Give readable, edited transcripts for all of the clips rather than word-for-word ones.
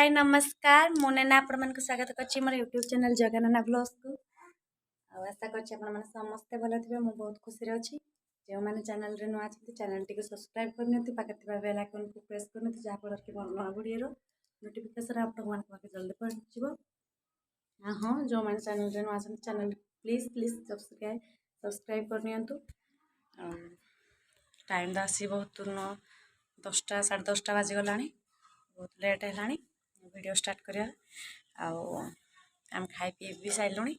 हाय नमस्कार मु नैना आपण मन स्वागत करछि मोर यूट्यूब चैनल जगन्नाथ ब्लॉग्स को आशा करछि आपण मन समस्त भल थिबे। मु बहुत खुशी रे अछि जे माने चैनल रे नुआ अछि चैनल टिके सब्सक्राइब करनियंतु पाखे थिबा बेल आइकन को प्रेस करनियंतु जा फल कि मोर नुआ वीडियो रो नोटिफिकेशन आपण मन पाखे जल्दी पहुंचबो। हां जो माने चैनल रे नुआ अछि चैनल प्लीज सब्सक्राइब करनियंतु। टाइम दासी बहुत 10टा 10:30 बाजी गलानी बहुत लेट है वीडियो स्टार्ट करिया आम खाई पी भी सारे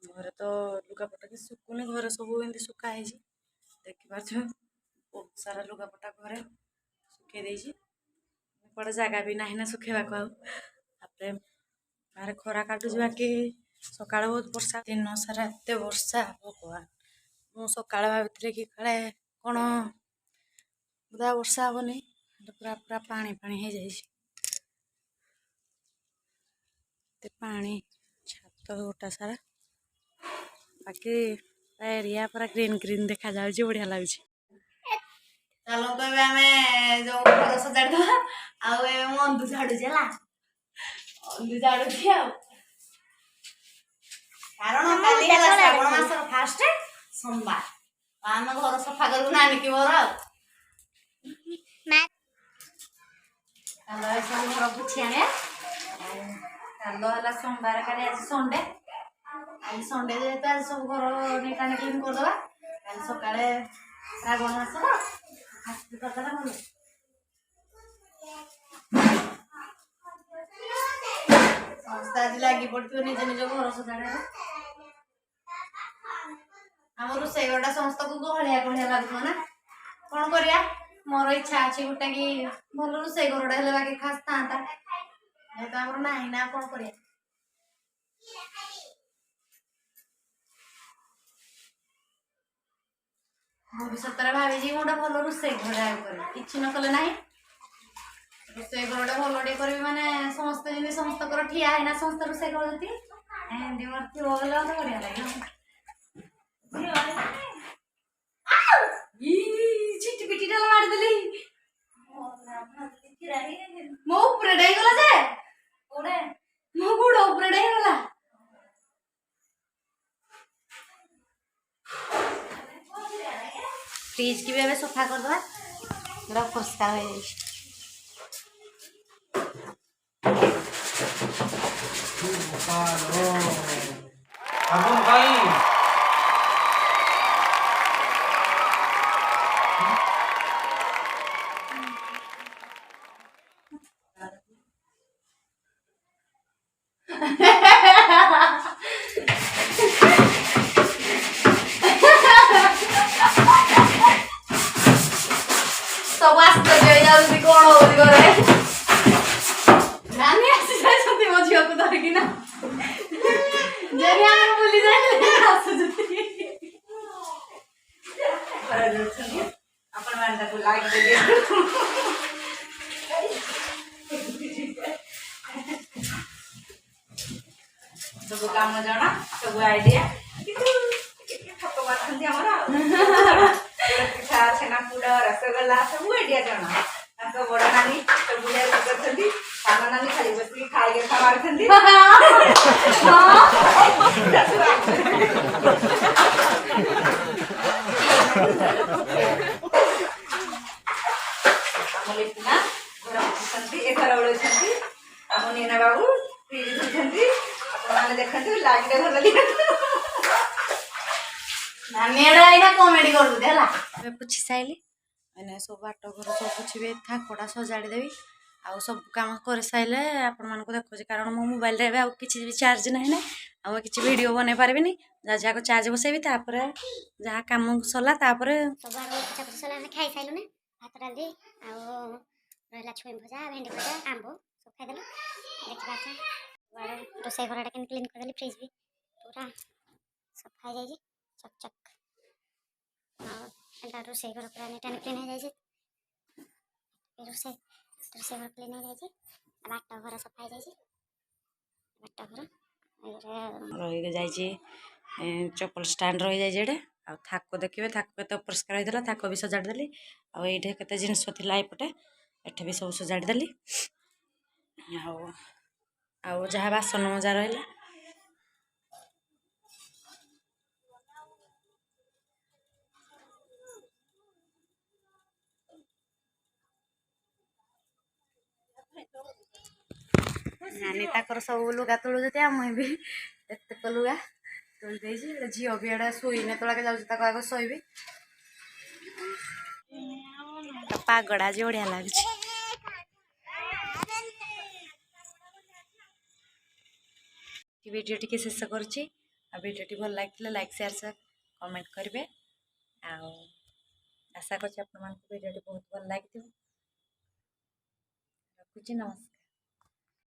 घर तो लुगापटा कि सुकुनि घर सब एमती सुखाई देखिपार बहुत सारा लुगापटा घरे सुखे देती बड़े जगह भी ना सुखेबा बाहर खरा काटुच बाकी सका बहुत वर्षा दिन सारा एत वर्षा भगवान मु सका भाभी कि काले कौन बुधा वर्षा हेनी पूरा पूरा पानी पानी हो जाए पानी छात गोटा सारा बाकी एरिया पूरा ग्रीन ग्रीन देखा जाए बढ़िया लगे। चलो तो जो घर सजाड़ी अंधु झाड़ू अंधु झाड़ू कारण काली श्रावण मास फास्ट सोमवार आम घर सफा करू नानी की मोर सब घर पुछी आने है सोमवार का संडे आज संडे जेहेतु आज सब घर निकाल क्लीन करदे कल सका श्रावण मास करदे भल समस्त आज लगी पड़े निज निज घर सजाड़ा आम रोषे घरटा समस्त को गहलिया गहलिया लगुव ना कौन करिया मोर इच्छा अच्छी गोटा कि भल रोषे घरटा हेल्ले बाकी खास था जेहेतु आम ना ना कौन करिया भविष्य भावी गोटे भल रोषे घर कि न कले ना रोषे घरटा भल टे करी माने समस्त जमी समस्त ठिया है ना समस्त रोषे करती बढ़िया लगे चिट्टी पिटी डाल मारदेली मो ऊपर डेगला जे ओडे मो गुड़ ऊपर डेगला फ्रिज की भी हमें सफा कर दवा पूरा फस्का हो सब आश्चर्य जाऊँगी कौन होगी घरे नानी आसी जाती मो झील को धरिकी ना जब आम बुली जाए अपन मानता को लाइक दे सब काम जाना सब आइडिया फोटो बांधती हमारा पिठा छेना पुड़ा रसगोल्ला सब आइडिया जाना बड़ नानी सब बुलिया करछंती साना नानी खाली बस खाई के खा मारछंती अमलिकना घर छंती एथर ओळछंती अमनीना बाबू फ्रिज छंती अपन माने देखंती लाइट के धरली नानी एडा आइना कॉमेडी कर दे हला मैं पूछी साइली मैंने सब बाट घर सब पूछबे था कोडा सजाड़ी देबी आ सब काम कर साइले आपण मान को देखो कारण मो मोबाइल रे आ किछि भी चार्ज नाही ना आ किछि वीडियो बने पारबेनी जा को चार्ज बसेबी तापर जहा काम सला तापर सब आरो पूछा पूछी सला हम खाई साइलु ने भात डाली आ रहला छुई भजा भेंडी भजा आंबो सब खाई देलु देखबा था वाडो रोसई घरटा केन क्लीन कर देली फ्रिज भी पूरा सब खाई जाई जी चक चक एटा रोसई घर पूरा नीट एंड क्लीन हो जाई जी रोसई घर क्लीन हो जाई जी बाट घर सफा जाई जी बाट घर रही जाई चप्पल स्टैंड रही जाई जेडे आ थाको देखिए थाको केते परिष्कार होइतला थाको भी सजाड़ देली आ एठे केते जिनिस थिला एपटे एठे भी सब सजाड़ देली ଆଉ ଯାହା ବାସନ ମଜା ରହିଲା ନାନୀ ତାଙ୍କର ସବୁ ଲୁଗା ତୋଳୁଛନ୍ତି ଆଉ ମୁଇଁ ବି ଏତେକ ଲୁଗା ତୋଳି ଦେଇଛି। ଝିଅ ବି ଆଡ଼େ ଶୋଇନେ ତୋଳାକେ ଯାଉଛି ତାକୁ ଆଗ ଶୋଇବି। ପାଗଟା ଆଜି ବଢ଼ିଆ ଲାଗୁଛି। ଭିଡ଼ିଓ ଟିକେ ଶେଷ କରୁଛି। ଆଉ ଭିଡ଼ିଓଟି ଭଲ ଲାଗିଥିଲେ ଲାଇକ୍ ସେୟାର କମେଣ୍ଟ କରିବେ। ଆଉ ଆଶା କରୁଛି ଆପଣମାନଙ୍କୁ ଭିଡ଼ିଓଟି ବହୁତ ଭଲ ଲାଗିଥିବ। ରଖୁଛି, ନମସ୍କାର।